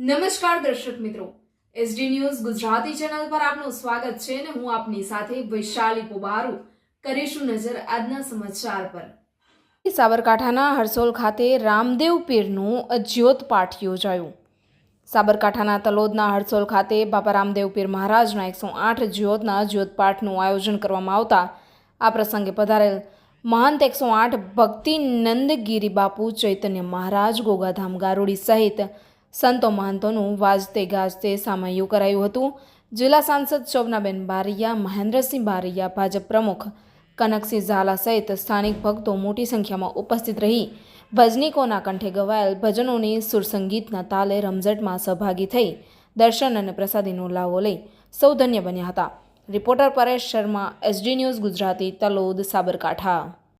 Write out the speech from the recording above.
નમસ્કાર દર્શક મિત્રો, એસડી ન્યૂઝ ગુજરાતી ચેનલ પર આપનું સ્વાગત છે અને હું આપની સાથે વૈશાલી પોબારુ કરીશું નજર આજના સમાચાર પર। સાબરકાંઠાના હરસોલ ખાતે રામદેવ પીરનું જ્યોત પાઠ યોજાયું। સાબરકાંઠાના તલોદના હરસોલ ખાતે બાપા રામદેવ પીર મહારાજના 108 જ્યોતના જ્યોતપાઠનું આયોજન કરવામાં આવતા આ પ્રસંગે પધારેલ મહંત 108 ભક્તિનંદગીરી બાપુ ચૈતન્ય મહારાજ ગોગાધામ ગારુડી સહિત સંતો મહંતોનું વાજતે ગાજતે સામૈયું કરાયું હતું। જિલ્લા સાંસદ શોભનાબેન બારૈયા, મહેન્દ્રસિંહ બારૈયા, ભાજપ પ્રમુખ કનકસિંહ ઝાલા સહિત સ્થાનિક ભક્તો મોટી સંખ્યામાં ઉપસ્થિત રહી ભજનીકોના કંઠે ગવાયેલ ભજનોની સુરસંગીતના તાલે રમઝટમાં સહભાગી થઈ દર્શન અને પ્રસાદીનો લાવો લઈ સૌ ધન્ય બન્યા હતા। Reporter Paresh Sharma, SD news Gujarati, Talod, Sabarkantha.